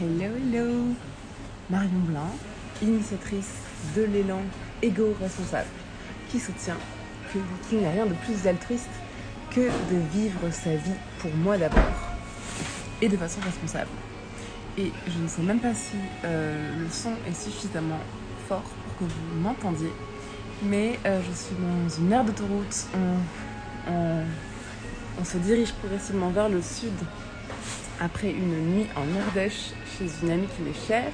Hello, hello. Marion Blanc, initiatrice de l'élan égo-responsable, qui soutient qu'il n'y a rien de plus altruiste que de vivre sa vie pour moi d'abord et de façon responsable. Et je ne sais même pas si le son est suffisamment fort pour que vous m'entendiez, mais je suis dans une aire d'autoroute. On se dirige progressivement vers le sud après une nuit en Ardèche chez une amie qui m'est chère.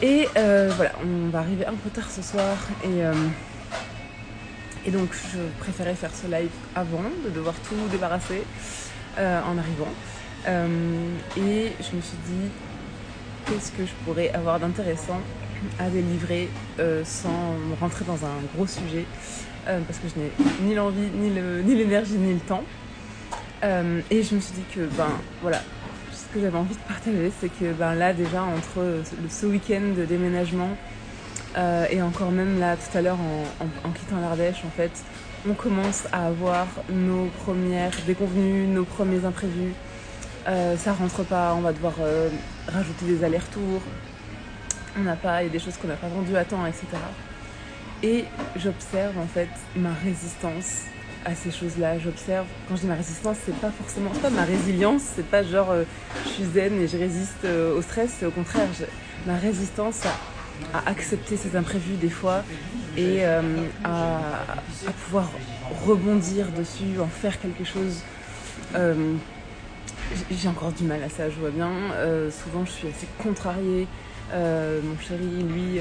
Et voilà, on va arriver un peu tard ce soir et donc je préférais faire ce live avant de devoir tout débarrasser en arrivant. Et je me suis dit, qu'est-ce que je pourrais avoir d'intéressant à délivrer sans me rentrer dans un gros sujet parce que je n'ai ni l'envie, ni l'énergie, ni le temps. Et je me suis dit que voilà, ce que j'avais envie de partager, c'est que là déjà entre ce week-end de déménagement et encore même là tout à l'heure en quittant l'Ardèche, en fait, on commence à avoir nos premières déconvenues, nos premiers imprévus. Ça rentre pas, on va devoir rajouter des allers-retours. Il y a des choses qu'on n'a pas vendues à temps, etc. Et j'observe en fait ma résistance à ces choses-là. J'observe, quand je dis ma résistance, c'est pas ma résilience, c'est pas genre je suis zen et je résiste au stress, c'est au contraire ma résistance à accepter ces imprévus des fois et à pouvoir rebondir dessus, en faire quelque chose. J'ai encore du mal à ça, je vois bien. Souvent je suis assez contrariée. Mon chéri, lui,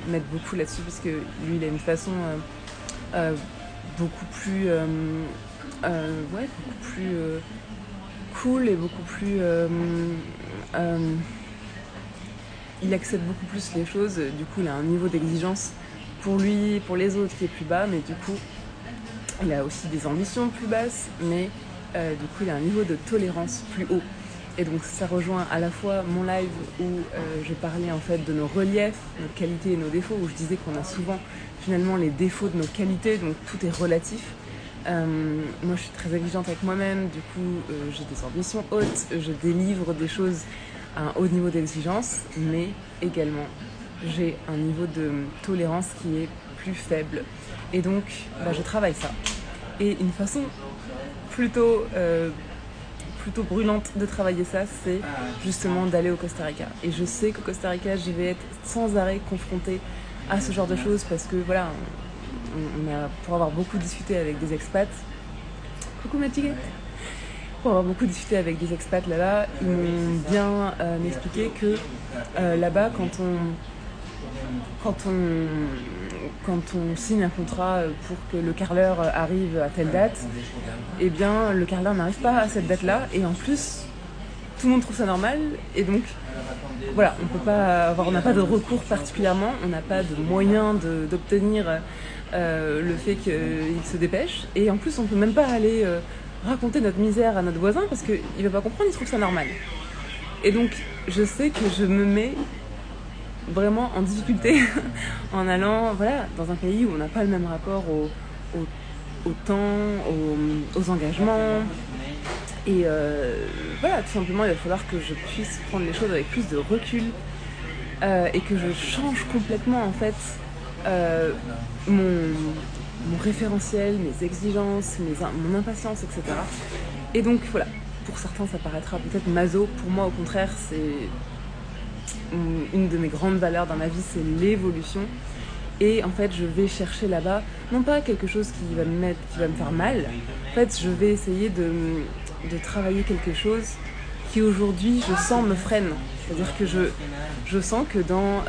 m'aide beaucoup là-dessus parce que lui, il a une façon beaucoup plus cool et beaucoup plus il accepte beaucoup plus les choses. Du coup, il a un niveau d'exigence pour lui, pour les autres qui est plus bas, mais du coup, il a aussi des ambitions plus basses, mais du coup, il a un niveau de tolérance plus haut. Et donc ça rejoint à la fois mon live où je parlais en fait de nos reliefs, nos qualités et nos défauts, où je disais qu'on a souvent finalement les défauts de nos qualités, donc tout est relatif. Moi je suis très exigeante avec moi-même, du coup j'ai des ambitions hautes, je délivre des choses à un haut niveau d'exigence, mais également j'ai un niveau de tolérance qui est plus faible. Et donc je travaille ça. Et une façon plutôt brûlante de travailler ça, c'est justement d'aller au Costa Rica. Et je sais qu'au Costa Rica, j'y vais être sans arrêt confrontée à ce genre de choses parce que voilà, pour avoir beaucoup discuté avec des expats, coucou ma tigette, pour avoir beaucoup discuté avec des expats là-bas, ils m'ont bien expliqué que là-bas, quand on signe un contrat pour que le carreleur arrive à telle date, eh bien le carreleur n'arrive pas à cette date-là et en plus tout le monde trouve ça normal et donc voilà, on n'a pas de recours particulièrement, on n'a pas de moyen d'obtenir le fait qu'il se dépêche et en plus on peut même pas aller raconter notre misère à notre voisin parce qu'il va pas comprendre, il trouve ça normal. Et donc je sais que je me mets vraiment en difficulté en allant dans un pays où on n'a pas le même rapport au temps, aux engagements et tout simplement il va falloir que je puisse prendre les choses avec plus de recul et que je change complètement en fait mon référentiel, mes exigences, mon impatience, etc. Et donc voilà, pour certains ça paraîtra peut-être maso, pour moi au contraire c'est une de mes grandes valeurs dans ma vie, c'est l'évolution. Et en fait, je vais chercher là-bas, non pas quelque chose qui va me faire mal. En fait, je vais essayer de travailler quelque chose qui aujourd'hui, je sens me freine. C'est-à-dire que je sens que dans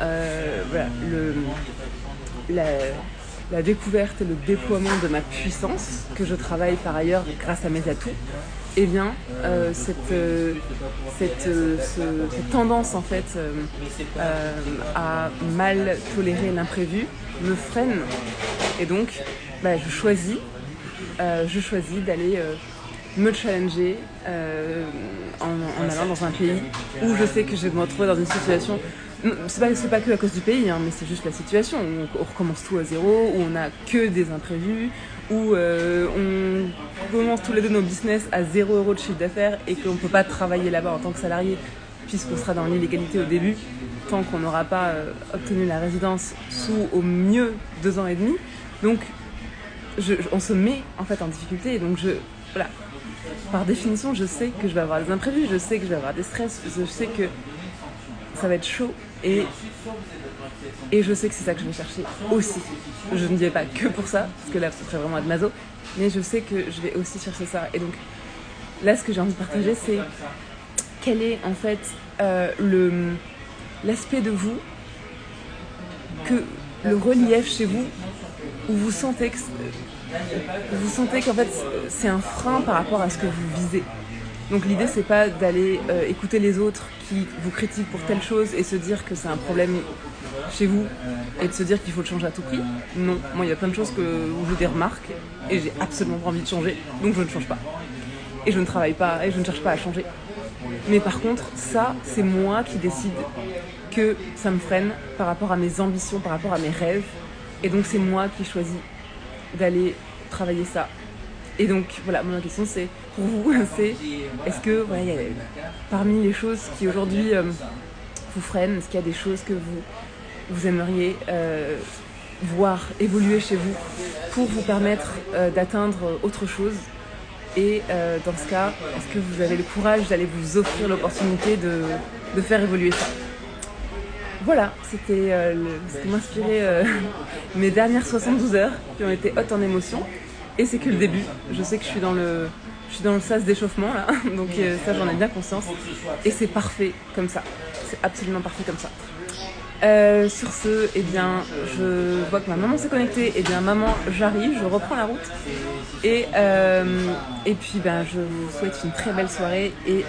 la découverte et le déploiement de ma puissance, que je travaille par ailleurs grâce à mes atouts, eh bien, cette tendance en fait à mal tolérer l'imprévu me freine et donc je choisis d'aller me challenger en allant dans un pays où je sais que je vais me retrouver dans une situation. C'est pas que à cause du pays, mais c'est juste la situation où on recommence tout à zéro, où on n'a que des imprévus, où on commence tous les deux nos business à 0 € de chiffre d'affaires et qu'on ne peut pas travailler là-bas en tant que salarié puisqu'on sera dans l'illégalité au début, tant qu'on n'aura pas obtenu la résidence sous au mieux 2 ans et demi. Donc on se met en fait en difficulté, et donc voilà. Par définition, je sais que je vais avoir des imprévus, je sais que je vais avoir des stress, je sais que ça va être chaud, et je sais que c'est ça que je vais chercher aussi. Je ne dis pas que pour ça, parce que là ce serait vraiment être maso, mais je sais que je vais aussi chercher ça. Et donc là, ce que j'ai envie de partager, c'est quel est en fait l'aspect de vous, que le relief chez vous, où vous sentez qu'en fait c'est un frein par rapport à ce que vous visez. Donc l'idée, c'est pas d'aller écouter les autres qui vous critiquent pour telle chose et se dire que c'est un problème chez vous et de se dire qu'il faut le changer à tout prix. Non, moi il y a plein de choses où j'ai des remarques et j'ai absolument pas envie de changer, donc je ne change pas. Et je ne travaille pas et je ne cherche pas à changer. Mais par contre, ça, c'est moi qui décide que ça me freine par rapport à mes ambitions, par rapport à mes rêves. Et donc c'est moi qui choisis d'aller travailler ça. Et donc voilà, ma question c'est, pour vous, c'est est-ce que voilà, parmi les choses qui aujourd'hui vous freinent, est-ce qu'il y a des choses que vous aimeriez voir évoluer chez vous pour vous permettre d'atteindre autre chose? Et dans ce cas, est-ce que vous avez le courage d'aller vous offrir l'opportunité de faire évoluer ça? Voilà, c'était m'inspirer mes dernières 72 heures qui ont été hautes en émotions. Et c'est que le début. Je sais que je suis dans le sas d'échauffement là, donc ça j'en ai bien conscience. Et c'est parfait comme ça. C'est absolument parfait comme ça. Sur ce, eh bien, je vois que ma maman s'est connectée. Eh bien, maman, j'arrive, je reprends la route. Et puis, ben, je vous souhaite une très belle soirée et